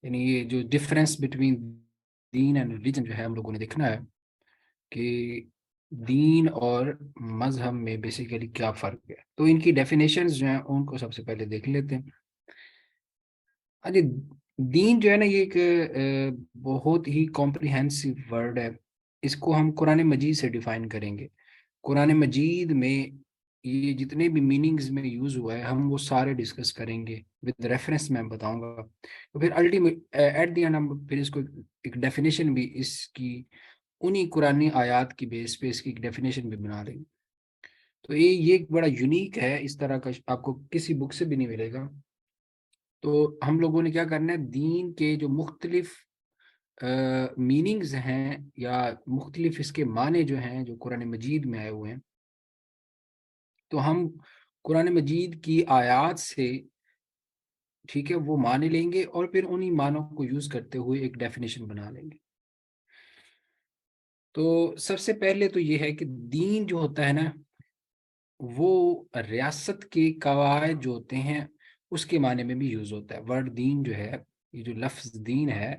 یعنی یہ جو ڈفرینس بٹوین دین اینڈ ریلیجن جو ہے ہم لوگوں نے دیکھنا ہے کہ دین اور مذہب میں بیسیکلی کیا فرق ہے. تو ان کی ڈیفینیشنز جو ہیں ان کو سب سے پہلے دیکھ لیتے ہیں. ہاں جی. دین جو ہے نا یہ ایک بہت ہی کمپریہنسو ورڈ ہے. اس کو ہم قرآن مجید سے ڈیفائن کریں گے. قرآن مجید میں یہ جتنے بھی میننگز میں یوز ہوا ہے ہم وہ سارے ڈسکس کریں گے ود ریفرنس میں بتاؤں گا. تو پھر الٹیمیٹ ایٹ دی اینڈ ہم پھر اس کو ایک ڈیفینیشن بھی اس کی انہی قرآن آیات کی بیس پہ اس کی ایک ڈیفینیشن بھی بنا لیں گے. تو یہ ایک بڑا یونیک ہے, اس طرح کا آپ کو کسی بک سے بھی نہیں ملے گا. تو ہم لوگوں نے کیا کرنا ہے, دین کے جو مختلف میننگز ہیں یا مختلف اس کے معنی جو ہیں جو قرآن مجید میں آئے ہوئے ہیں, تو ہم قرآن مجید کی آیات سے ٹھیک ہے وہ معنی لیں گے اور پھر انہی معنوں کو یوز کرتے ہوئے ایک ڈیفینیشن بنا لیں گے. تو سب سے پہلے تو یہ ہے کہ دین جو ہوتا ہے نا وہ ریاست کے قواعد جو ہوتے ہیں اس کے معنی میں بھی یوز ہوتا ہے. ورڈ دین جو ہے, یہ جو لفظ دین ہے,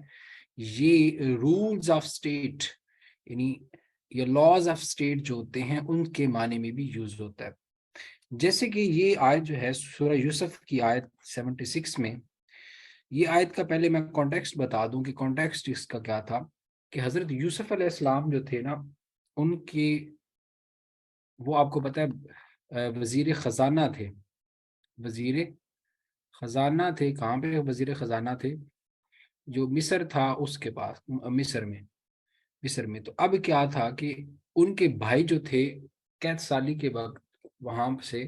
یہ رولز آف اسٹیٹ یعنی یہ لاز آف اسٹیٹ جو ہوتے ہیں ان کے معنی میں بھی یوز ہوتا ہے. جیسے کہ یہ آیت جو ہے سورہ یوسف کی آیت 76 میں, یہ آیت کا پہلے میں کانٹیکسٹ بتا دوں کہ کانٹیکسٹ اس کا کیا تھا کہ حضرت یوسف علیہ السلام جو تھے نا ان کی, وہ آپ کو پتہ ہے وزیر خزانہ تھے. وزیر خزانہ تھے کہاں پہ؟ وزیر خزانہ تھے جو مصر تھا اس کے پاس, مصر میں. تو اب کیا تھا کہ ان کے بھائی جو تھے قید سالی کے وقت وہاں سے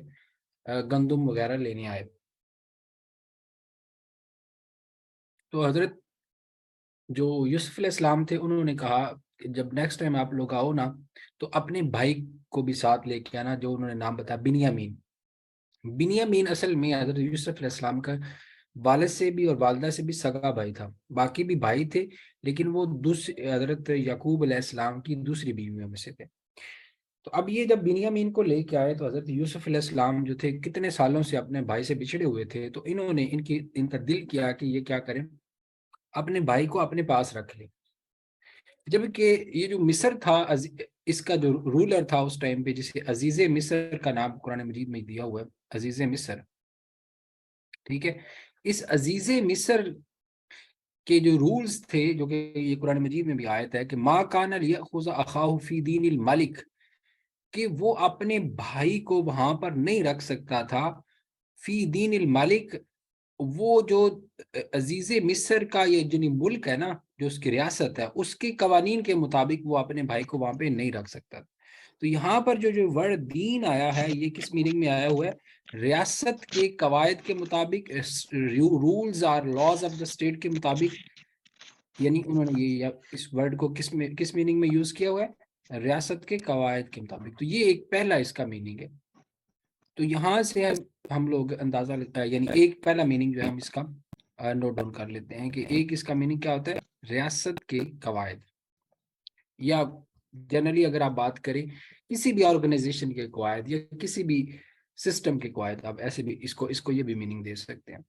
گندم وغیرہ لینے آئے. تو حضرت جو یوسف علیہ السلام تھے انہوں نے کہا کہ جب نیکسٹ ٹائم آپ لوگ آؤ نا تو اپنے بھائی کو بھی ساتھ لے کے آنا, جو انہوں نے نام بتایا بنیامین. بنیامین اصل میں حضرت یوسف علیہ السلام کا والد سے بھی اور والدہ سے بھی سگا بھائی تھا. باقی بھی بھائی تھے لیکن وہ دوسری حضرت یعقوب علیہ السلام کی دوسری بیویوں میں سے تھے. تو اب یہ جب بنیامین کو لے کے آئے تو حضرت یوسف علیہ السلام جو تھے کتنے سالوں سے اپنے بھائی سے بچھڑے ہوئے تھے, تو انہوں نے ان کا دل کیا کہ یہ کیا کریں, اپنے بھائی کو اپنے پاس رکھ لیں. جبکہ یہ جو مصر تھا اس کا جو رولر تھا اس ٹائم پہ, جسے عزیز مصر کا نام قرآن مجید میں دیا ہوا ہے, عزیز مصر, ٹھیک ہے. اس عزیز مصر کے جو رولز تھے جو کہ یہ قرآن مجید میں بھی آیت ہے کہ ما کان لیأخذ اخاہ فی دین الملک, کہ وہ اپنے بھائی کو وہاں پر نہیں رکھ سکتا تھا فی دین الملک, وہ جو عزیز مصر کا یہ جو ملک ہے نا, جو اس کی ریاست ہے, اس کے قوانین کے مطابق وہ اپنے بھائی کو وہاں پہ نہیں رکھ سکتا. تو یہاں پر جو ورڈ دین آیا ہے یہ کس میننگ میں آیا ہوا ہے, ریاست کے قواعد کے مطابق, رولز اور لاز آف دا اسٹیٹ کے مطابق. یعنی انہوں نے یہ اس ورڈ کو کس میننگ میں یوز کیا ہوا ہے, ریاست کے قواعد کے مطابق. تو یہ ایک پہلا اس کا میننگ ہے. تو یہاں سے ہم لوگ اندازہ یعنی ایک پہلا میننگ جو ہے ہم اس کا نوٹ ڈاؤن کر لیتے ہیں کہ ایک اس کا میننگ کیا ہوتا ہے, ریاست کے قواعد. یا جنرلی اگر آپ بات کریں کسی بھی آرگنائزیشن کے قواعد یا کسی بھی سسٹم کے قواعد, آپ ایسے بھی اس کو یہ بھی میننگ دے سکتے ہیں.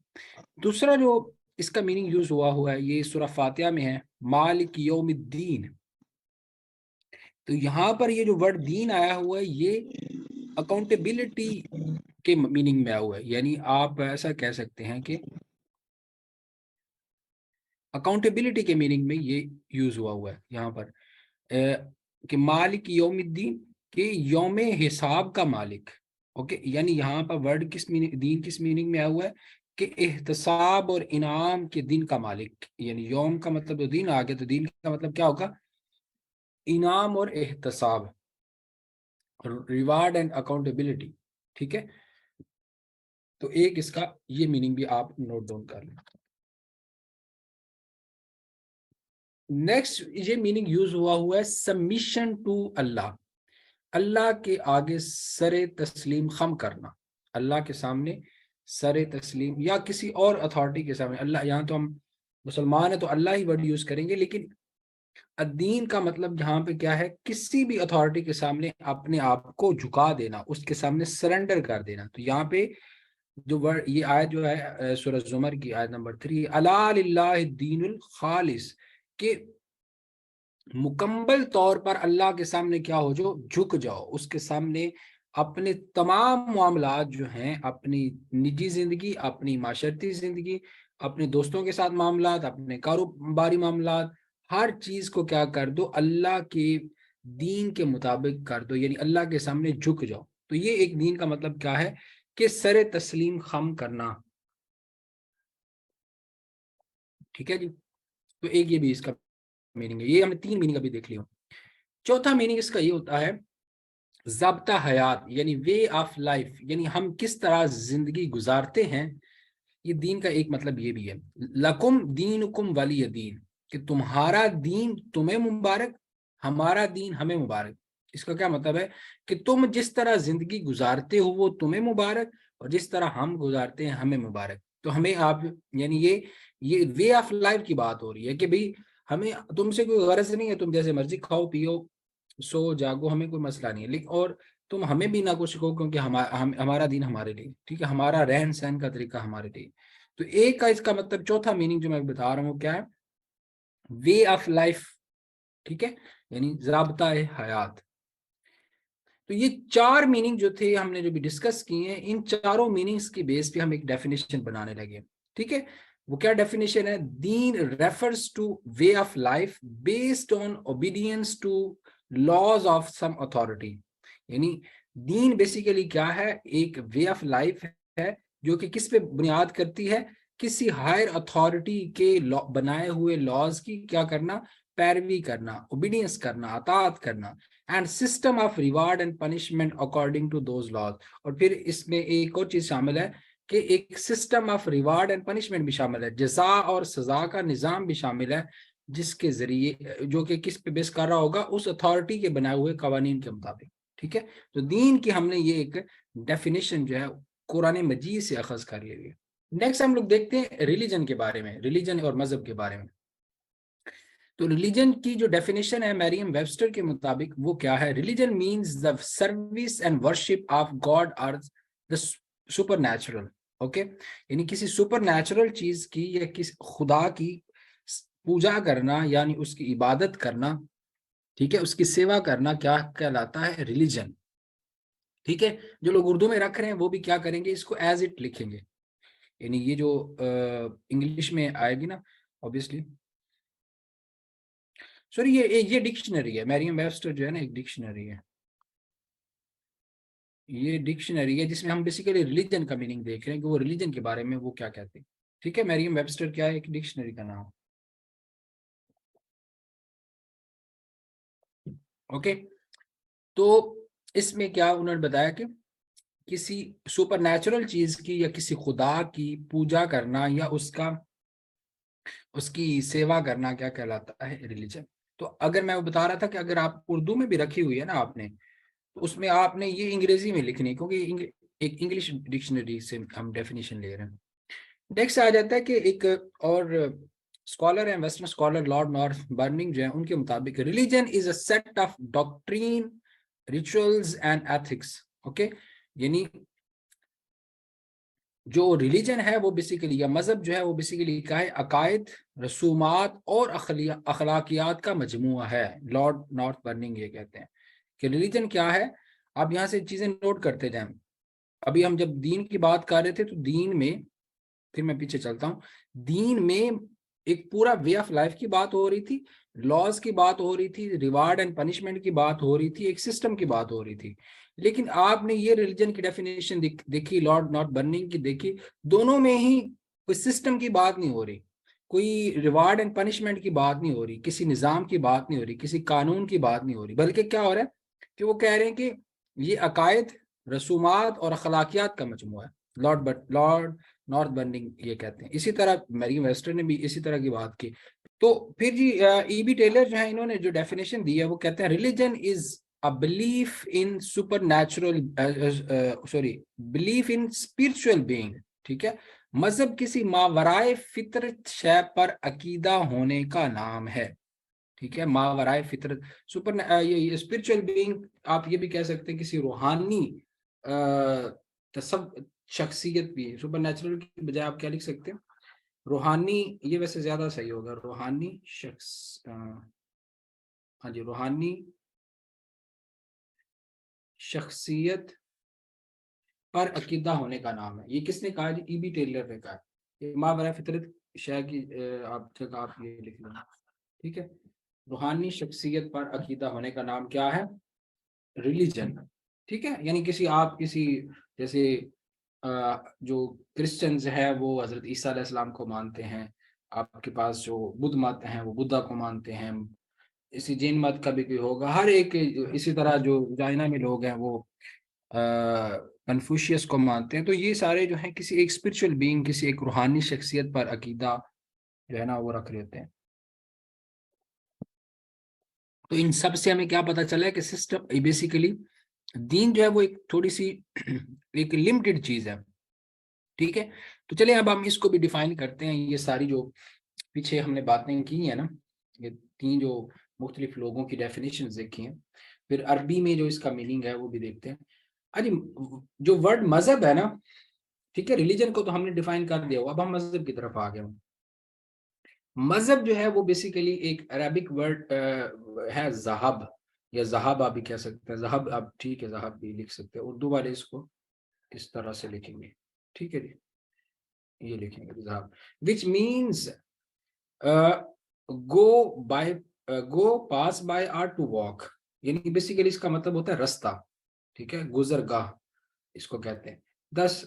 دوسرا جو اس کا میننگ یوز ہوا ہے یہ سورہ فاتحہ میں ہے, مالک یوم الدین. تو یہاں پر یہ جو ورڈ دین آیا ہوا ہے یہ اکاؤنٹیبلٹی کے میننگ میں آیا ہوا ہے. یعنی آپ ایسا کہہ سکتے ہیں کہ اکاؤنٹیبلٹی کے میننگ میں یہ یوز ہوا ہے یہاں پر کہ مالک یوم الدین, کہ یوم حساب کا مالک. اوکے, یعنی یہاں پر ورڈ دین کس میننگ میں آیا ہوا ہے کہ احتساب اور انعام کے دن کا مالک. یعنی یوم کا مطلب تو دین آ گیا, تو دین کا مطلب کیا ہوگا, انعام اور احتساب, ریوارڈ اینڈ اکاؤنٹیبلٹی. ٹھیک ہے, تو ایک اس کا یہ میننگ بھی آپ نوٹ ڈاؤن کر لیں. نیکسٹ یہ میننگ یوز ہوا ہے سبمیشن ٹو اللہ, اللہ کے آگے سر تسلیم خم کرنا, اللہ کے سامنے سر تسلیم یا کسی اور اتھارٹی کے سامنے. اللہ, یہاں تو ہم مسلمان ہیں تو اللہ ہی ورڈ یوز کریں گے, لیکن الدین کا مطلب یہاں پہ کیا ہے, کسی بھی اتھارٹی کے سامنے اپنے آپ کو جھکا دینا, اس کے سامنے سرنڈر کر دینا. تو یہاں پہ جو یہ آیت جو ہے سورہ زمر کی آیت نمبر 3، الا للہ الدین الخالص، کہ مکمل طور پر اللہ کے سامنے کیا ہو، جو جھک جاؤ اس کے سامنے، اپنے تمام معاملات جو ہیں، اپنی نجی زندگی، اپنی معاشرتی زندگی، اپنے دوستوں کے ساتھ معاملات، اپنے کاروباری معاملات، ہر چیز کو کیا کر دو، اللہ کے دین کے مطابق کر دو، یعنی اللہ کے سامنے جھک جاؤ۔ تو یہ ایک دین کا مطلب کیا ہے کہ سر تسلیم خم کرنا، ٹھیک ہے جی۔ تو ایک یہ بھی اس کا میننگ ہے، یہ ہم نے 3 میننگ ابھی دیکھ لی ہوں۔ چوتھا میننگ اس کا یہ ہوتا ہے ضابطہ حیات، یعنی وے آف لائف، یعنی ہم کس طرح زندگی گزارتے ہیں۔ یہ دین کا ایک مطلب یہ بھی ہے، لکم دینکم ولی دین، کہ تمہارا دین تمہیں مبارک، ہمارا دین ہمیں مبارک۔ اس کا کیا مطلب ہے کہ تم جس طرح زندگی گزارتے ہو وہ تمہیں مبارک، اور جس طرح ہم گزارتے ہیں ہمیں مبارک۔ تو ہمیں آپ، یعنی یہ وے آف لائف کی بات ہو رہی ہے کہ بھئی ہمیں تم سے کوئی غرض نہیں ہے، تم جیسے مرضی کھاؤ پیو سو جاگو، ہمیں کوئی مسئلہ نہیں ہے، لیکن اور تم ہمیں بھی نہ کچھ کہو، کیونکہ ہمارا دین ہمارے لیے، ٹھیک ہے، ہمارا رہن سہن کا طریقہ ہمارے لیے۔ تو ایک کا اس کا مطلب چوتھا میننگ جو میں بتا رہا ہوں کیا ہے، وے آف لائف، ٹھیک ہے، یعنی ضابطہ حیات۔ تو یہ 4 میننگ جو تھے ہم نے جو بھی ڈسکس کیے ہیں، ان چاروں میننگز کی بیس پہ ہم ایک ڈیفینیشن بنانے لگے، ٹھیک ہے۔ وہ کیا ڈیفینیشن ہے، دین refers to way of life based on obedience to laws of some authority, یعنی دین بیسیکلی کیا ہے، ایک وے آف لائف ہے جو کہ کس پہ بنیاد کرتی ہے، کسی ہائر اتھارٹی کے بنائے ہوئے لاز کی کیا کرنا، پیروی کرنا، اوبیڈینس کرنا، اطاعت کرنا، and system of reward and punishment according to those laws. اور پھر اس میں ایک اور چیز شامل ہے کہ ایک system of reward and punishment بھی شامل ہے، جزا اور سزا کا نظام بھی شامل ہے، جس کے ذریعے جو کہ کس پہ بیس کر رہا ہوگا، اس اتھارٹی کے بنائے ہوئے قوانین کے مطابق، ٹھیک ہے۔ تو دین کی ہم نے یہ ایک ڈیفینیشن جو ہے قرآن مجید سے اخذ کر لی ہے۔ نیکسٹ ہم لوگ دیکھتے ہیں ریلیجن کے بارے میں، ریلیجن اور مذہب کے بارے میں۔ تو ریلیجن کی جو ڈیفینیشن ہے مریم ویبسٹر کے مطابق وہ کیا ہے، religion means the service and worship of God اور دا سپر نیچرل، اوکے، یعنی کسی سپر نیچرل چیز کی یا کسی خدا کی پوجا کرنا، یعنی اس کی عبادت کرنا، ٹھیک ہے، اس کی سیوا کرنا کیا کہلاتا ہے، ریلیجن، ٹھیک ہے۔ جو لوگ اردو میں رکھ رہے ہیں وہ بھی کیا کریں گے، اس کو ایز اٹ لکھیں گے، یعنی یہ جو انگلش میں آئے گی نا obviously، سوری یہ ڈکشنری ہے، مریم ویبسٹر جو ہے نا ایک ڈکشنری ہے، یہ ڈکشنری ہے جس میں ہم بیسیکلی ریلیجن کا میننگ دیکھ رہے ہیں کہ وہ ریلیجن کے بارے میں وہ کیا کہتے ہیں، ٹھیک ہے۔ مریم ویبسٹر کیا ہے، ایک ڈکشنری کا نام، اوکے۔ تو اس میں کیا انہوں نے بتایا کہ کسی سپر نیچرل چیز کی یا کسی خدا کی پوجا کرنا یا اس کی سیوا کرنا کیا کہلاتا ہے، ریلیجن۔ تو اگر میں وہ بتا رہا تھا کہ اگر آپ اردو میں بھی رکھی ہوئی ہے نا آپ نے، تو اس میں آپ نے یہ انگریزی میں لکھنی ہے، کیونکہ ایک انگلش ڈکشنری سے ہم ڈیفینیشن لے رہے ہیں۔ نیکسٹ آ جاتا ہے کہ ایک اور اسکالر ہیں، western scholar Lord Northbourne جو ہیں، ان کے مطابق religion is a set of doctrine, rituals and ethics, okay, یعنی جو ریلیجن ہے وہ بیسیکلی، یا مذہب جو ہے وہ بیسیکلی کیا ہے، عقائد، رسومات اور اخلاقیات کا مجموعہ ہے۔ لارڈ نارتھ برننگ یہ کہتے ہیں کہ ریلیجن کیا ہے، آپ یہاں سے چیزیں نوٹ کرتے جائیں۔ ابھی ہم جب دین کی بات کر رہے تھے تو دین میں، پھر میں پیچھے چلتا ہوں، دین میں ایک پورا وے آف لائف کی بات ہو رہی تھی، لاز کی بات ہو رہی تھی، ریوارڈ اینڈ پنشمنٹ کی بات ہو رہی تھی، ایک سسٹم کی بات ہو رہی تھی۔ لیکن آپ نے یہ ریلیجن کی ڈیفینیشن دیکھی، لارڈ نارتھ برننگ کی دیکھی، دونوں میں ہی کوئی سسٹم کی بات نہیں ہو رہی، کوئی ریوارڈ اینڈ پنشمنٹ کی بات نہیں ہو رہی، کسی نظام کی بات نہیں ہو رہی، کسی قانون کی بات نہیں ہو رہی، بلکہ کیا ہو رہا ہے کہ وہ کہہ رہے ہیں کہ یہ عقائد، رسومات اور اخلاقیات کا مجموعہ ہے۔ لارڈ نارتھ برننگ یہ کہتے ہیں۔ اسی طرح مریم ویبسٹر نے بھی اسی طرح کی بات کی۔ تو پھر جی ای بی ٹیلر جو ہیں، انہوں نے جو ڈیفینیشن دی ہے وہ کہتے ہیں religion is a belief in supernatural belief in spiritual being، ٹھیک ہے، مذہب کسی ماورائے فطرت شے پر عقیدہ ہونے کا نام ہے، ٹھیک ہے، ماورائے فطرت، اسپرچل بینگ آپ یہ بھی کہہ سکتے ہیں کسی روحانی شخصیت بھی ہے. سپر نیچرل کی بجائے آپ کیا لکھ سکتے ہیں؟ روحانی. یہ ویسے زیادہ صحیح ہوگا, روحانی شخص. ہاں جی, روحانی شخصیت پر عقیدہ ہونے کا نام ہے. یہ کس نے کہا جی؟ ای بی ٹیلر نے کہا. ماں برائے فطرت شے کی آپ جگہ آپ یہ لکھ لیں. ٹھیک ہے, روحانی شخصیت پر عقیدہ ہونے کا نام کیا ہے؟ ریلیجن. ٹھیک ہے, یعنی کسی جیسے جو کرسچنز ہے وہ حضرت عیسیٰ علیہ السلام کو مانتے ہیں. آپ کے پاس جو بدھ مت ہیں وہ بدھا کو مانتے ہیں. اسی جین مت کا بھی کوئی ہوگا. ہر ایک اسی طرح جو چائنا میں لوگ ہیں وہ کنفوشیس کو مانتے ہیں. تو یہ سارے جو ہیں کسی ایک اسپرچل بینگ, کسی ایک روحانی شخصیت پر عقیدہ جو ہے نا وہ رکھ لیتے ہیں. تو ان سب سے ہمیں کیا پتا چلا ہے کہ سسٹم بیسیکلی دین جو ہے وہ ایک تھوڑی سی ایک لمیٹڈ چیز ہے. ٹھیک ہے, تو چلیں اب ہم اس کو بھی ڈیفائن کرتے ہیں. یہ ساری جو پیچھے ہم نے باتیں کی ہیں نا, یہ تین جو مختلف لوگوں کی ڈیفینیشن دیکھی ہیں, پھر عربی میں جو اس کا میننگ ہے وہ بھی دیکھتے ہیں. اجی جو ورڈ مذہب ہے نا, ٹھیک ہے, ریلیجن کو تو ہم نے ڈیفائن کر دیا ہوا, اب ہم مذہب کی طرف آ گئے ہوں. مذہب جو ہے وہ بیسیکلی ایک عربک ورڈ ہے ذہب, یا ذہابہ بھی کہہ سکتے ہیں. ذہب اب ٹھیک ہے, ذہب بھی لکھ سکتے ہیں. اردو والے اس کو اس طرح سے لکھیں گے. ٹھیک ہے جی, یہ لکھیں گے ذہب, which means go pass by or to walk. یعنی بیسیکلی اس کا مطلب ہوتا ہے رستہ. ٹھیک ہے, گزرگاہ اس کو کہتے ہیں. thus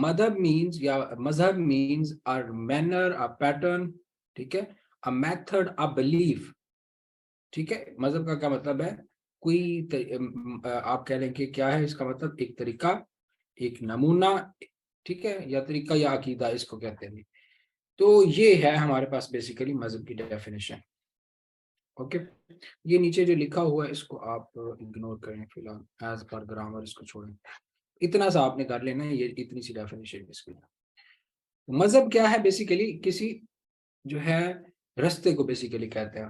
مذہب مینز یا مذہب means a manner, a pattern, ٹھیک ہے, a method, a belief. ٹھیک ہے, مذہب کا کیا مطلب ہے؟ کوئی آپ کہہ لیں کہ کیا ہے اس کا مطلب؟ ایک طریقہ, ایک نمونہ, ٹھیک ہے, یا طریقہ یا عقیدہ اس کو کہتے ہیں. تو یہ ہے ہمارے پاس بیسیکلی مذہب کی ڈیفینیشن. اوکے, یہ نیچے جو لکھا ہوا ہے اس کو آپ اگنور کریں فی الحال, ایز پر گرامر اس کو چھوڑیں. اتنا سا آپ نے کر لینا, یہ اتنی سی ڈیفینیشن اس کی. مذہب کیا ہے؟ بیسیکلی کسی جو ہے رستے کو بیسیکلی کہتے ہیں.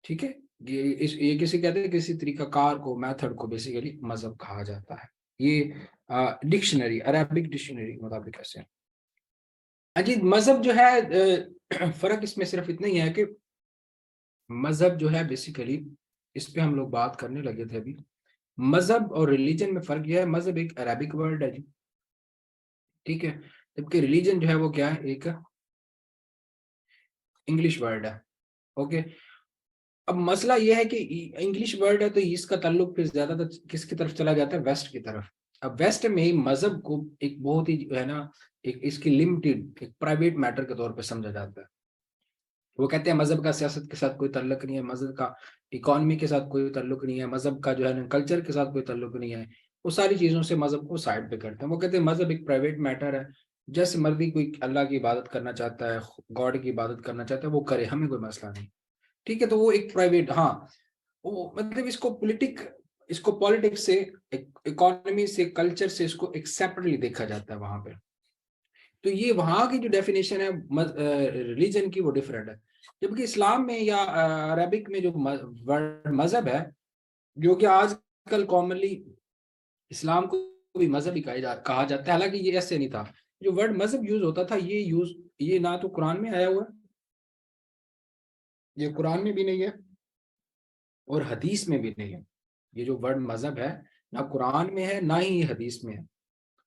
ٹھیک ہے, یہ کسی کہتے ہیں کسی طریقہ کار کو, میتھڈ کو بیسیکلی مذہب کہا جاتا ہے. یہ ڈکشنری, عربک ڈکشنری مطابق ایسے. جی, مذہب جو ہے فرق اس میں صرف اتنا ہی ہے کہ مذہب جو ہے بیسیکلی اس پہ ہم لوگ بات کرنے لگے تھے ابھی. مذہب اور ریلیجن میں فرق یہ ہے, مذہب ایک عربک ورڈ ہے جی, ٹھیک ہے, جبکہ ریلیجن جو ہے وہ کیا ہے؟ ایک انگلش ورڈ ہے. اوکے, اب مسئلہ یہ ہے کہ انگلش ورڈ ہے تو اس کا تعلق پھر زیادہ تر کس کی طرف چلا جاتا ہے؟ ویسٹ کی طرف. اب ویسٹ میں مذہب کو ایک بہت ہی جو ہے نا ایک اس کی لمیٹڈ ایک پرائیویٹ میٹر کے طور پہ سمجھا جاتا ہے. وہ کہتے ہیں مذہب کا سیاست کے ساتھ کوئی تعلق نہیں ہے, مذہب کا اکانومی کے ساتھ کوئی تعلق نہیں ہے, مذہب کا جو ہے کلچر کے ساتھ کوئی تعلق نہیں ہے. وہ ساری چیزوں سے مذہب کو سائڈ پہ کرتے ہیں. وہ کہتے ہیں مذہب ایک پرائیویٹ میٹر ہے, جیسے مرضی کوئی اللہ کی عبادت کرنا چاہتا ہے, گاڈ کی عبادت کرنا چاہتا ہے, وہ کرے, ہمیں کوئی مسئلہ نہیں. ٹھیک ہے, تو وہ ایک پرائیویٹ, ہاں وہ مطلب اس کو پالیٹکس سے, اکانومی سے, کلچر سے اس کو ایک سیپریٹلی دیکھا جاتا ہے وہاں پہ. تو یہ وہاں کی جو ڈیفینیشن ہے ریلیجن کی وہ ڈیفرنٹ ہے. جبکہ اسلام میں یا عربک میں جو مذہب ہے, جو کہ آج کل کامنلی اسلام کو بھی مذہب ہی کہا جاتا ہے, حالانکہ یہ ایسے نہیں تھا. جو ورڈ مذہب یوز ہوتا تھا یہ نہ تو قرآن میں آیا ہوا ہے, یہ قرآن میں بھی نہیں ہے اور حدیث میں بھی نہیں ہے. یہ جو ورڈ مذہب ہے نہ قرآن میں ہے نہ ہی حدیث میں ہے.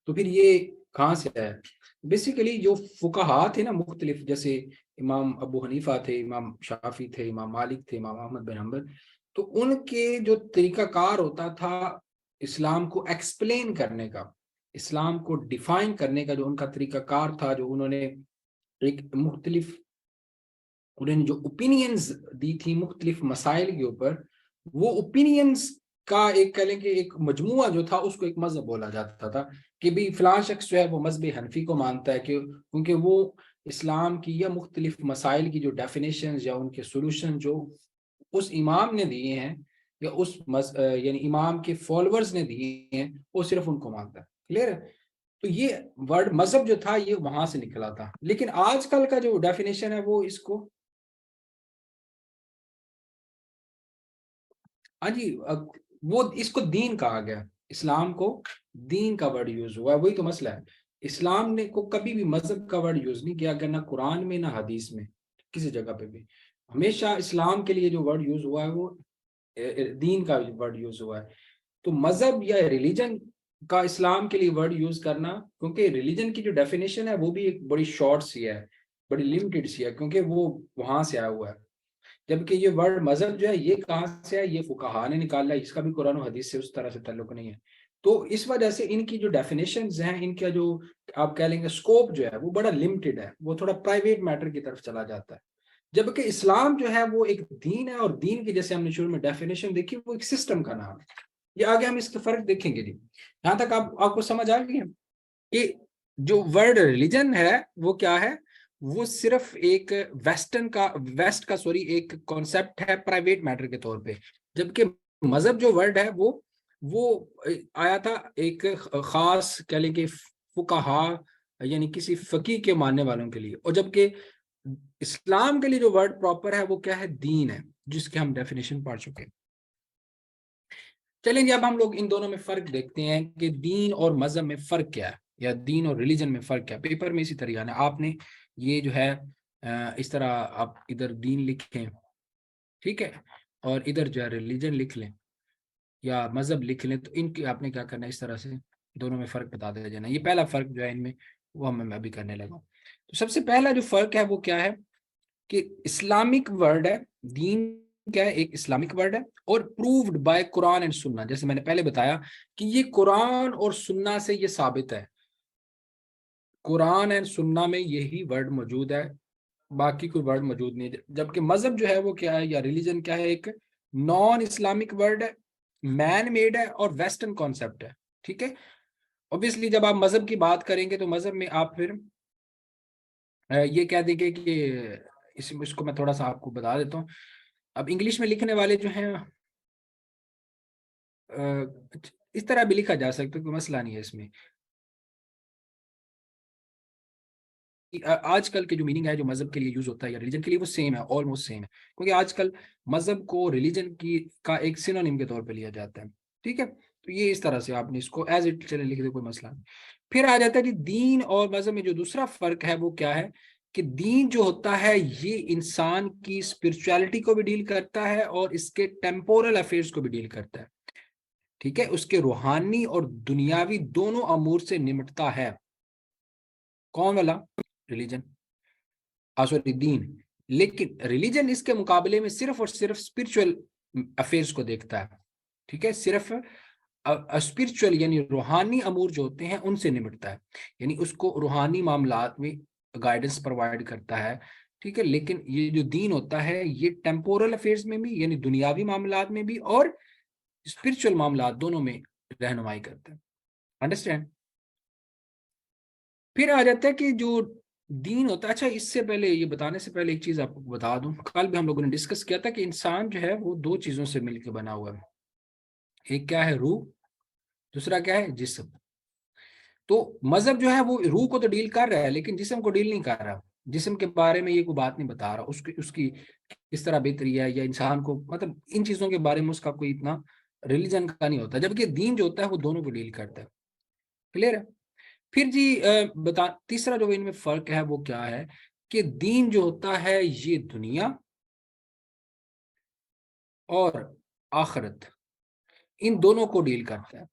تو پھر یہ کہاں سے ہے؟ بیسیکلی جو فقہا تھے نا مختلف, جیسے امام ابو حنیفہ تھے, امام شافعی تھے, امام مالک تھے, امام احمد بن حنبل, تو ان کے جو طریقہ کار ہوتا تھا اسلام کو ایکسپلین کرنے کا, اسلام کو ڈیفائن کرنے کا, جو ان کا طریقہ کار تھا, جو انہوں نے ایک مختلف انہوں نے جو اوپینینز دی تھی مختلف مسائل کے اوپر, وہ اوپینینز کا ایک کہہ لیں کہ ایک مجموعہ جو تھا اس کو ایک مذہب بولا جاتا تھا. کہ بھی فلاں شخص جو ہے وہ مذہب حنفی کو مانتا ہے کیونکہ وہ اسلام کی یا مختلف مسائل کی جو ڈیفینیشنز یا ان کے سولوشن جو اس امام نے دیے ہیں یا اس یعنی امام کے فالوورز نے دیے ہیں, وہ صرف ان کو مانتا ہے. کلیئر ہے؟ تو یہ ورڈ مذہب جو تھا یہ وہاں سے نکلا تھا. لیکن آج کل کا جو ڈیفینیشن ہے وہ اس کو ہاں جی وہ اس کو دین کہا گیا, اسلام کو دین کا ورڈ یوز ہوا ہے. وہی تو مسئلہ ہے اسلام نے کو کبھی بھی مذہب کا ورڈ یوز نہیں کیا، کہ نہ قرآن میں نہ حدیث میں کسی جگہ پہ بھی. ہمیشہ اسلام کے لیے جو ورڈ یوز ہوا ہے وہ دین کا ورڈ یوز ہوا ہے. تو مذہب یا ریلیجن کا اسلام کے لیے ورڈ یوز کرنا، کیونکہ ریلیجن کی جو ڈیفینیشن ہے وہ بھی ایک بڑی شارٹ سی ہے، بڑی لمیٹڈ سی ہے، کیونکہ وہ وہاں سے آیا ہوا ہے. جبکہ یہ ورڈ مذہب جو ہے یہ کہاں سے ہے، یہ فقہا نے نکالا ہے، اس کا بھی قرآن و حدیث سے اس طرح سے تعلق نہیں ہے. تو اس وجہ سے ان کی جو ڈیفینیشنز ہیں، ان کا جو آپ کہہ لیں گے اسکوپ جو ہے وہ بڑا لمیٹڈ ہے، وہ تھوڑا پرائیویٹ میٹر کی طرف چلا جاتا ہے. جبکہ اسلام جو ہے وہ ایک دین ہے، اور دین کی جیسے ہم نے شروع میں ڈیفینیشن دیکھی وہ ایک سسٹم کا نام ہے. یہ آگے ہم اس کا فرق دیکھیں گے. جی یہاں تک آپ کو سمجھ آ گئی ہے کہ جو ورڈ ریلیجن ہے وہ کیا ہے، وہ صرف ایک ویسٹ کا ایک کانسیپٹ ہے پرائیویٹ میٹر کے طور پہ. جبکہ مذہب جو ورڈ ہے وہ آیا تھا ایک خاص کہہ لیں کہ فقہا یعنی کسی فقیہ کے ماننے والوں کے لیے. اور جبکہ اسلام کے لیے جو ورڈ پراپر ہے وہ کیا ہے، دین ہے، جس کے ہم ڈیفینیشن پڑھ چکے. چلیں جی اب ہم لوگ ان دونوں میں فرق دیکھتے ہیں کہ دین اور مذہب میں فرق کیا ہے، یا دین اور ریلیجن میں فرق کیا ہے. پیپر میں اسی طرح ہے، آپ نے یہ جو ہے اس طرح آپ ادھر دین لکھیں، ٹھیک ہے، اور ادھر جو ہے ریلیجن لکھ لیں یا مذہب لکھ لیں. تو ان کی آپ نے کیا کرنا ہے، اس طرح سے دونوں میں فرق بتا دیا جانا. یہ پہلا فرق جو ہے ان میں وہ میں ابھی کرنے لگا. تو سب سے پہلا جو فرق ہے وہ کیا ہے کہ اسلامک ورڈ ہے، دین کیا ہے، ایک اسلامک ورڈ ہے اور پرووڈ بائی قرآن اینڈ سننا. جیسے میں نے پہلے بتایا کہ یہ قرآن اور سننا سے یہ ثابت ہے، قرآن اینڈ سننا میں یہی ورڈ موجود ہے، باقی کوئی ورڈ موجود نہیں. جبکہ مذہب جو ہے وہ کیا ہے، یا ریلیجن کیا ہے، ایک نان اسلامک ورڈ ہے، مین میڈ ہے اور ویسٹرن کانسیپٹ ہے. ٹھیک ہے، اوبیسلی جب آپ مذہب کی بات کریں گے تو مذہب میں آپ پھر یہ کہہ دیں گے کہ اس کو میں تھوڑا سا آپ کو بتا دیتا ہوں. اب انگلش میں لکھنے والے جو ہیں اس طرح بھی لکھا جا سکتا ہے، کوئی مسئلہ نہیں ہے اس میں. آج کل کے جو میننگ ہے جو مذہب کے لیے یوز ہوتا ہے یا ریلیجن کے لیے وہ سیم ہے، آلموسٹ سیم ہے، کیونکہ آج کل مذہب کو ریلیجن کا ایک سینونیم کے طور پہ لیا جاتا ہے. ٹھیک ہے، تو یہ اس طرح سے آپ نے اس کو ایز اٹ چلے لکھ دے، کوئی مسئلہ نہیں. پھر آ جاتا ہے کہ دین اور مذہب میں جو دوسرا فرق ہے وہ کیا ہے کہ دین جو ہوتا ہے یہ انسان کی اسپرچویلٹی کو بھی ڈیل کرتا ہے اور اس کے ٹیمپورل افیئرس کو بھی ڈیل کرتا ہے. ٹھیک ہے، اس کے روحانی اور دنیاوی دونوں امور سے نمٹتا ہے. کون والا؟ ریلیجن، سوری دین. لیکن ریلیجن اس کے مقابلے میں صرف اور صرف اسپرچوئل افیئرس کو دیکھتا ہے. ٹھیک ہے، صرف اسپرچوئل یعنی روحانی امور جو ہوتے ہیں ان سے نمٹتا ہے، یعنی اس کو روحانی معاملات میں گائیڈنس پرووائڈ کرتا ہے. ٹھیک ہے، لیکن یہ جو دین ہوتا ہے یہ ٹیمپورل افیئرس میں بھی یعنی دنیاوی معاملات میں بھی اور اسپرچوئل معاملات دونوں میں رہنمائی کرتا ہے. انڈرسٹینڈ؟ پھر آ جاتا ہے کہ جو دین ہوتا ہے، اچھا اس سے پہلے یہ بتانے سے پہلے ایک چیز آپ کو بتا دوں، کل بھی ہم لوگوں نے ڈسکس کیا تھا کہ انسان جو ہے وہ دو چیزوں سے مل کے بنا ہوا ہے. ایک کیا ہے، روح، دوسرا کیا ہے، جسم. تو مذہب جو ہے وہ روح کو تو ڈیل کر رہا ہے لیکن جسم کو ڈیل نہیں کر رہا. جسم کے بارے میں یہ کوئی بات نہیں بتا رہا، اس کی کس طرح بہتری ہے یا انسان کو مطلب ان چیزوں کے بارے میں اس کا کوئی اتنا ریلیجن کا نہیں ہوتا. جبکہ دین جو ہوتا ہے وہ دونوں کو ڈیل کرتا ہے. کلیئر ہے؟ پھر جی تیسرا جو ان میں فرق ہے وہ کیا ہے کہ دین جو ہوتا ہے یہ دنیا اور آخرت ان دونوں کو ڈیل کرتا ہے.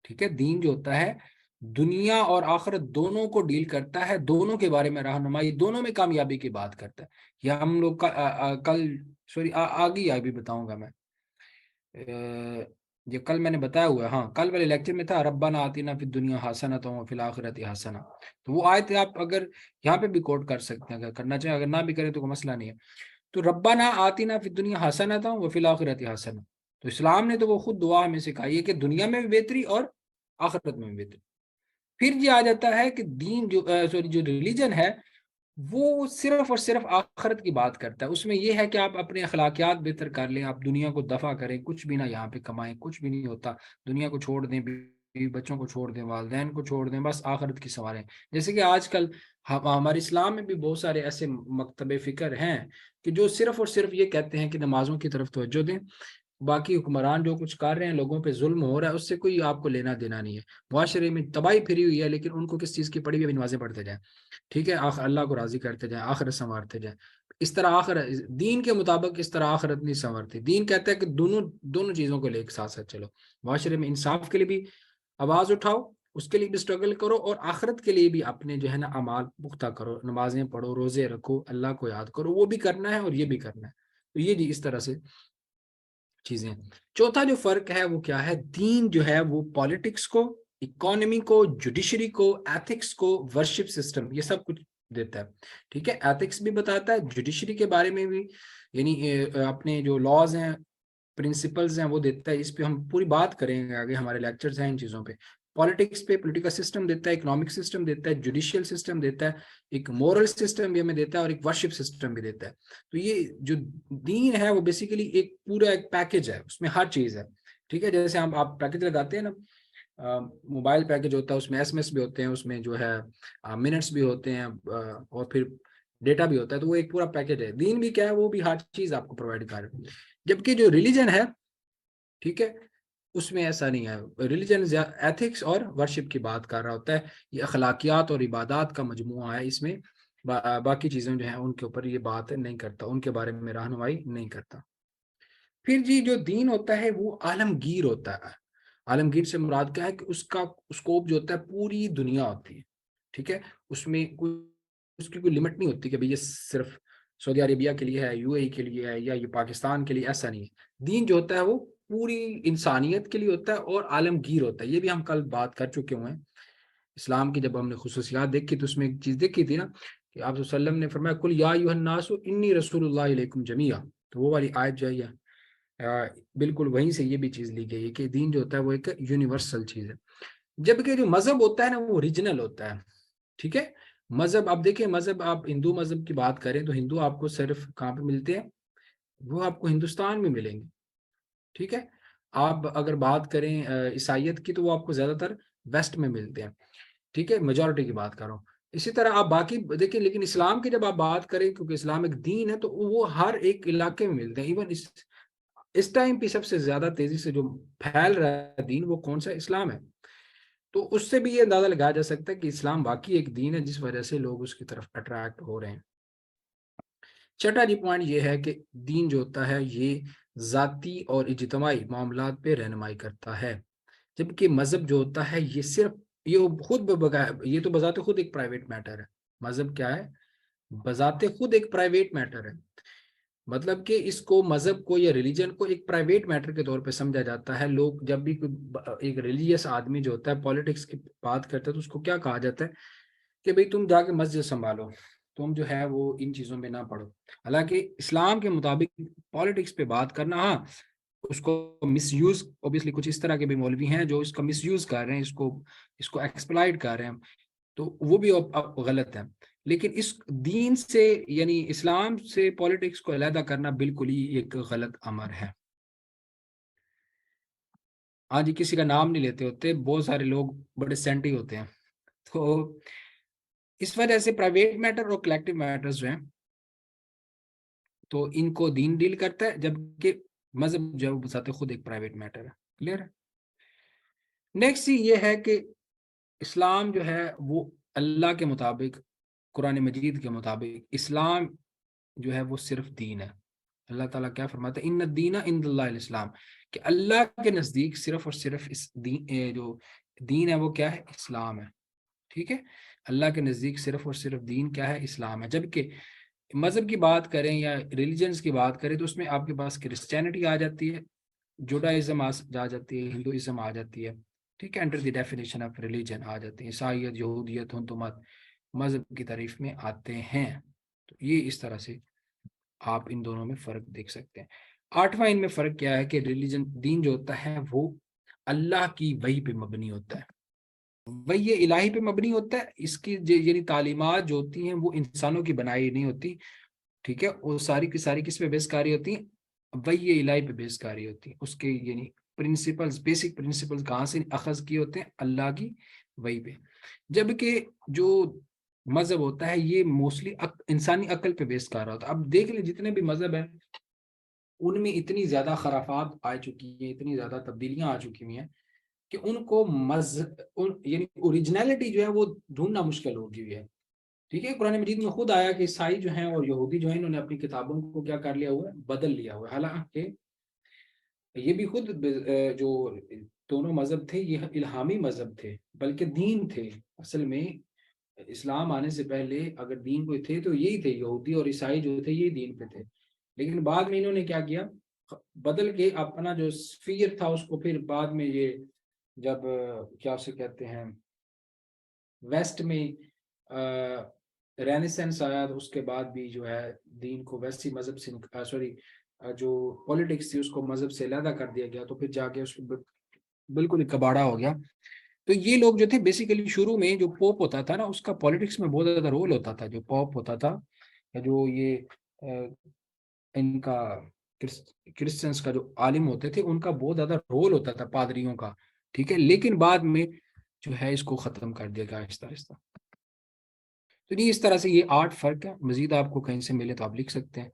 ٹھیک ہے، دین جو ہوتا ہے دنیا اور آخرت دونوں کو ڈیل کرتا ہے، دونوں کے بارے میں رہنمائی، دونوں میں کامیابی کی بات کرتا ہے. یا ہم لوگ کل آگے بھی بتاؤں گا میں، یہ کل میں نے بتایا ہوا ہے. ہاں کل والے لیکچر میں تھا ربنا آتنا فی الدنیا حسنۃ وفی الآخرۃ حسنۃ. تو وہ آیت آپ اگر یہاں پہ بھی کوٹ کر سکتے ہیں اگر کرنا چاہیں، اگر نہ بھی کریں تو کوئی مسئلہ نہیں ہے. تو ربنا آتنا فی الدنیا حسنۃ وفی الآخرۃ حسنۃ، تو اسلام نے تو وہ خود دعا ہمیں سکھائی ہے کہ دنیا میں بھی بہتری اور آخرت میں بھی بہتری. پھر یہ آ جاتا ہے کہ دین جو ریلیجن ہے وہ صرف اور صرف آخرت کی بات کرتا ہے. اس میں یہ ہے کہ آپ اپنے اخلاقیات بہتر کر لیں، آپ دنیا کو دفع کریں، کچھ بھی نہ یہاں پہ کمائیں، کچھ بھی نہیں ہوتا، دنیا کو چھوڑ دیں، بچوں کو چھوڑ دیں، والدین کو چھوڑ دیں، بس آخرت کی سواریں. جیسے کہ آج کل ہمارے اسلام میں بھی بہت سارے ایسے مکتب فکر ہیں کہ جو صرف اور صرف یہ کہتے ہیں کہ نمازوں کی طرف توجہ دیں، باقی حکمران جو کچھ کر رہے ہیں، لوگوں پہ ظلم ہو رہا ہے، اس سے کوئی آپ کو لینا دینا نہیں ہے. معاشرے میں تباہی پھری ہوئی ہے، لیکن ان کو کس چیز کی پڑی ہوئی ہے؟ نمازیں پڑھتے جائیں، ٹھیک ہے، اللہ کو راضی کرتے جائیں، آخرت سنوارتے جائیں. اس طرح دین کے مطابق اس طرح آخرت نہیں سنورتی. دین کہتا ہے کہ دونوں چیزوں کو لے ایک ساتھ ساتھ چلو. معاشرے میں انصاف کے لیے بھی آواز اٹھاؤ، اس کے لیے بھی اسٹرگل کرو، اور آخرت کے لیے بھی اپنے جو ہے نا اعمال پختہ کرو، نمازیں پڑھو، روزے رکھو، اللہ کو یاد کرو. وہ بھی کرنا ہے اور یہ بھی کرنا ہے. تو یہ جی اس طرح سے چیزیں. چوتھا جو فرق ہے وہ کیا ہے؟ دین جو ہے وہ پالیٹکس کو، اکانومی کو، جوڈیشری کو، ایتھکس کو، ورشپ سسٹم، یہ سب کچھ دیتا ہے. ٹھیک ہے، ایتھکس بھی بتاتا ہے، جوڈیشری کے بارے میں بھی، یعنی اپنے جو لاز ہیں، پرنسپلز ہیں، وہ دیتا ہے. اس پہ ہم پوری بات کریں گے آگے، ہمارے لیکچرز ہیں ان چیزوں پہ. پالیٹکس پہ پولیٹیکل سسٹم دیتا ہے، اکنامک سسٹم دیتا ہے، جوڈیشیل سسٹم دیتا ہے، ایک مورل سسٹم بھی ہمیں دیتا ہے، اور ایک ورشپ سسٹم بھی دیتا ہے. تو یہ جو دین ہے وہ بیسیکلی ایک پورا ایک پیکج ہے، اس میں ہر چیز ہے. ٹھیک ہے، جیسے آپ پیکج لگاتے ہیں نا، موبائل پیکج ہوتا ہے، اس میں ایس ایم ایس بھی ہوتے ہیں، اس میں جو ہے منٹس بھی ہوتے ہیں، اور پھر ڈیٹا بھی ہوتا ہے. تو وہ ایک پورا پیکج ہے. دین بھی کیا ہے؟ وہ بھی ہر چیز آپ کو پرووائڈ کر رہے ہیں. جبکہ جو ریلیجن ہے، ٹھیک ہے، اس میں ایسا نہیں ہے. ریلیجن ایتھکس اور ورشپ کی بات کر رہا ہوتا ہے. یہ اخلاقیات اور عبادات کا مجموعہ ہے. اس میں باقی چیزیں جو ہیں ان کے اوپر یہ بات نہیں کرتا، ان کے بارے میں رہنمائی نہیں کرتا. پھر جی جو دین ہوتا ہے وہ عالمگیر ہوتا ہے. عالمگیر سے مراد کیا ہے؟ کہ اس کا اسکوپ جو ہوتا ہے پوری دنیا ہوتی ہے. ٹھیک ہے، اس میں اس کی کوئی لمٹ نہیں ہوتی کہ یہ صرف سعودی عربیہ کے لیے ہے، یو اے ای کے لیے ہے، یا یہ پاکستان کے لیے. ایسا نہیں ہے. دین جو ہوتا ہے وہ پوری انسانیت کے لیے ہوتا ہے اور عالمگیر ہوتا ہے. یہ بھی ہم کل بات کر چکے ہوئے ہیں. اسلام کی جب ہم نے خصوصیات دیکھی تو اس میں ایک چیز دیکھی تھی نا، کہ آپ صلی اللہ علیہ وسلم نے فرمایا کل یا ایھا الناس انی رسول اللہ علیکم جمیعا. تو وہ والی آیت جو ہے بالکل وہیں سے یہ بھی چیز لی گئی ہے کہ دین جو ہوتا ہے وہ ایک یونیورسل چیز ہے. جبکہ جو مذہب ہوتا ہے نا وہ ریجنل ہوتا ہے. ٹھیک ہے، مذہب آپ دیکھیں، مذہب آپ ہندو مذہب کی بات کریں تو ہندو آپ کو صرف کہاں پہ ملتے ہیں؟ وہ آپ کو ہندوستان میں ملیں گے. ٹھیک ہے، آپ اگر بات کریں عیسائیت کی تو وہ آپ کو زیادہ تر ویسٹ میں ملتے ہیں. ٹھیک ہے، میجورٹی کی بات کر رہا ہوں. اسی طرح آپ باقی دیکھیں، لیکن اسلام کی جب آپ بات کریں، کیونکہ اسلام ایک دین ہے، تو وہ ہر ایک علاقے میں ملتے ہیں. ایون اس ٹائم پہ سب سے زیادہ تیزی سے جو پھیل رہا ہے دین، وہ کون سا؟ اسلام ہے. تو اس سے بھی یہ اندازہ لگایا جا سکتا ہے کہ اسلام واقعی ایک دین ہے جس وجہ سے لوگ اس کی طرف اٹریکٹ ہو رہے ہیں. چھٹا جی پوائنٹ یہ ہے کہ دین جو ہوتا ہے یہ ذاتی اور اجتماعی معاملات پہ رہنمائی کرتا ہے. جبکہ مذہب جو ہوتا ہے یہ صرف یہ تو بذات خود ایک پرائیویٹ میٹر ہے. مذہب کیا ہے؟ بذات خود ایک پرائیویٹ میٹر ہے. مطلب کہ اس کو، مذہب کو یا ریلیجن کو ایک پرائیویٹ میٹر کے طور پہ سمجھا جاتا ہے. لوگ جب بھی ایک ریلیجیس آدمی جو ہوتا ہے پالیٹکس کی بات کرتا ہے تو اس کو کیا کہا جاتا ہے؟ کہ بھئی تم جا کے مسجد سنبھالو، تم جو ہے وہ ان چیزوں میں نہ پڑھو. حالانکہ اسلام کے مطابق پالیٹکس پہ بات کرنا، ہاں اس کو مس یوز، اوبیسلی کچھ اس طرح کے بھی مولوی ہیں جو اس کا مس یوز کر رہے ہیں، اس کو ایکسپلائٹ کر رہے ہیں، تو وہ بھی اب غلط ہے. لیکن اس دین سے، یعنی اسلام سے پالیٹکس کو علیحدہ کرنا بالکل ہی ایک غلط امر ہے. ہاں جی، کسی کا نام نہیں لیتے ہوتے، بہت سارے لوگ بڑے سینٹی ہوتے ہیں. تو اس وجہ سے پرائیویٹ میٹر اور کلیکٹیو میٹرز جو ہیں تو ان کو دین ڈیل کرتا ہے، جبکہ مذہب جو ہے وہ بذات خود ایک پرائیویٹ میٹر ہے. کلیئر ہے؟ نیکسٹ یہ ہے کہ اسلام جو ہے وہ اللہ کے مطابق، قرآن مجید کے مطابق اسلام جو ہے وہ صرف دین ہے. اللہ تعالیٰ کیا فرماتا ہے؟ ان الدین عند اللہ الاسلام، کہ اللہ کے نزدیک صرف اور صرف اس جو دین ہے وہ کیا ہے؟ اسلام ہے. ٹھیک ہے، اللہ کے نزدیک صرف اور صرف دین کیا ہے؟ اسلام ہے. جبکہ مذہب کی بات کریں یا ریلیجنس کی بات کریں تو اس میں آپ کے پاس کرسچینٹی آ جاتی ہے، جوڈائزم آ جاتی ہے، ہندوازم آ جاتی ہے. ٹھیک ہے، under the definition of religion آ جاتے ہیں. عیسائیت، یہودیت، ہندومت مذہب کی تعریف میں آتے ہیں. تو یہ اس طرح سے آپ ان دونوں میں فرق دیکھ سکتے ہیں. آٹھواں ان میں فرق کیا ہے کہ ریلیجن، دین جو ہوتا ہے وہ اللہ کی وحی پہ مبنی ہوتا ہے. وحی الہی پہ مبنی ہوتا ہے. اس کی یعنی تعلیمات جو ہوتی ہیں وہ انسانوں کی بنائی نہیں ہوتی. ٹھیک ہے، وہ ساری کی ساری کس پہ بیس کاری ہوتی ہیں؟ وحی الہی پہ بیس کاری ہوتی ہیں. اس کے یعنی پرنسپلز، بیسک پرنسپلز کہاں سے اخذ کیے ہوتے ہیں؟ اللہ کی وحی پہ. جبکہ جو مذہب ہوتا ہے یہ موسٹلی انسانی عقل پہ بیس کر رہا ہوتا ہے. اب دیکھ لیں جتنے بھی مذہب ہیں ان میں اتنی زیادہ خرافات آ چکی ہیں، اتنی زیادہ تبدیلیاں آ چکی ہوئی ہیں کہ ان کو یعنی اوریجنلٹی جو ہے وہ ڈھونڈنا مشکل ہو گئی ہے. ٹھیک ہے، قرآن مجید میں خود آیا کہ عیسائی جو ہیں اور یہودی جو ہیں انہوں نے اپنی کتابوں کو کیا کر لیا ہوا ہے، بدل لیا ہوا ہے. حالانکہ یہ بھی خود جو دونوں مذہب تھے یہ الہامی مذہب تھے، بلکہ دین تھے. اصل میں اسلام آنے سے پہلے اگر دین کوئی تھے تو یہی تھے، یہودی اور عیسائی جو تھے یہ دین پہ تھے. لیکن بعد میں انہوں نے کیا کیا، بدل کے اپنا جو سفیر تھا اس کو پھر بعد میں یہ جب کیا اسے کہتے ہیں ویسٹ میں رینیسنس آیا تو اس کے بعد بھی جو ہے دین کو ویسی مذہب سے جو پولیٹکس تھی اس کو مذہب سے علیحدہ کر دیا گیا، تو پھر جا کے اس کو بالکل ہی کباڑا ہو گیا. تو یہ لوگ جو تھے بیسیکلی شروع میں جو پوپ ہوتا تھا نا اس کا پولیٹکس میں بہت زیادہ رول ہوتا تھا. جو پوپ ہوتا تھا یا جو یہ ان کا کرسچنس کا جو عالم ہوتے تھے ان کا بہت زیادہ رول ہوتا تھا، پادریوں کا. ٹھیک ہے، لیکن بعد میں جو ہے اس کو ختم کر دیا گیا آہستہ آہستہ. تو نہیں، اس طرح سے یہ 8 فرق ہے. مزید آپ کو کہیں سے ملے تو آپ لکھ سکتے ہیں.